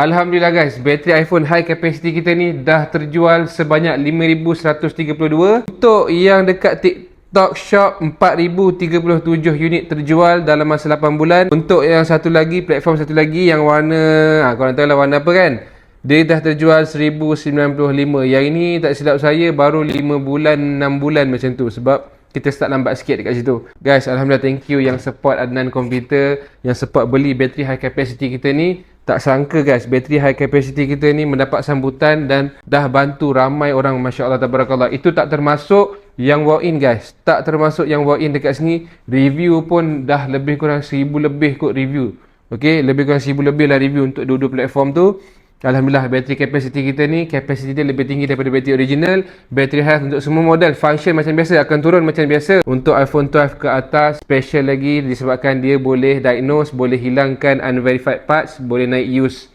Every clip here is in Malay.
Alhamdulillah guys, bateri iPhone high capacity kita ni dah terjual sebanyak 5,132. Untuk yang dekat TikTok Shop 4,037 unit terjual dalam masa 8 bulan. Untuk yang satu lagi, platform satu lagi yang warna, korang tahu lah warna apa kan? Dia dah terjual 1,095. Yang ini tak silap saya baru 5 bulan 6 bulan macam tu, sebab kita start lambat sikit dekat situ. Guys, Alhamdulillah, thank you yang support Adnan Komputer, yang support beli bateri high capacity kita ni. Tak sangka guys, bateri high capacity kita ni mendapat sambutan dan dah bantu ramai orang, Masya Allah Tabarakallah. Itu tak termasuk yang walk-in guys. Tak termasuk yang walk-in dekat sini. Review pun dah lebih kurang 1,000 lebih kot review. Okay, lebih kurang 1,000 lebih lah review untuk dua-dua platform tu. Alhamdulillah, bateri capacity kita ni, capacity dia lebih tinggi daripada bateri original. Bateri health untuk semua model, function macam biasa, akan turun macam biasa. Untuk iPhone 12 ke atas, special lagi disebabkan dia boleh diagnose, boleh hilangkan unverified parts, boleh naik use.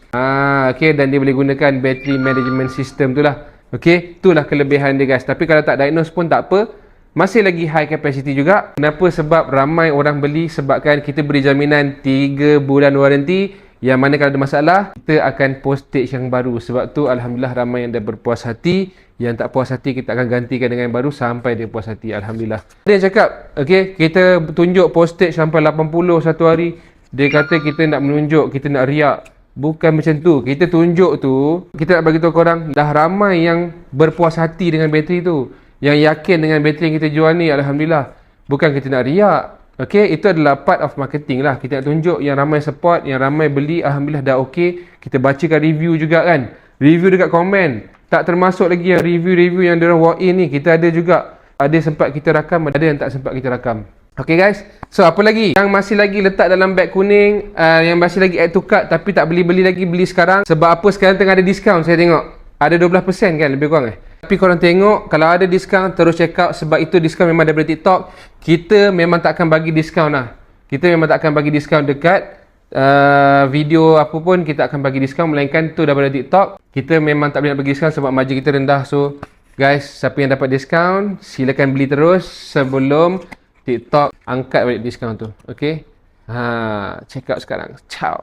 Okay, dan dia boleh gunakan battery management system tu lah. Okay, itulah kelebihan dia guys. Tapi kalau tak diagnose pun tak apa, masih lagi high capacity juga. Kenapa? Sebab ramai orang beli sebabkan kita beri jaminan 3 bulan warranty. Yang mana kalau ada masalah, kita akan postage yang baru. Sebab tu Alhamdulillah ramai yang dah berpuas hati. Yang tak puas hati, kita akan gantikan dengan yang baru sampai dia puas hati. Alhamdulillah. Dia yang cakap, okay, kita tunjuk postage sampai 80 satu hari. Dia kata kita nak menunjuk, kita nak riak. Bukan macam tu. Kita tunjuk tu, kita nak bagi tahu korang, dah ramai yang berpuas hati dengan bateri tu. Yang yakin dengan bateri yang kita jual ni, Alhamdulillah. Bukan kita nak riak. Okay, itu adalah part of marketing lah. Kita nak tunjuk yang ramai support, yang ramai beli, Alhamdulillah dah okay. Kita bacakan review juga kan. Review dekat komen. Tak termasuk lagi yang review-review yang diorang walk in ni. Kita ada juga. Ada sempat kita rakam, ada yang tak sempat kita rakam. Okay guys. So apa lagi? Yang masih lagi letak dalam beg kuning, yang masih lagi add to cart tapi tak beli-beli lagi, beli sekarang. Sebab apa? Sekarang tengah ada diskaun saya tengok. Ada 12% kan lebih kurang Tapi korang tengok, kalau ada diskaun terus check out. Sebab itu diskaun memang daripada TikTok. Kita memang tak akan bagi diskaun lah. Kita memang tak akan bagi diskaun dekat video apa pun. Kita akan bagi diskaun, melainkan tu daripada TikTok. Kita memang tak boleh nak bagi diskaun sebab margin kita rendah. So guys, siapa yang dapat diskaun, silakan beli terus sebelum TikTok angkat balik diskaun tu. Okay, check out sekarang. Ciao.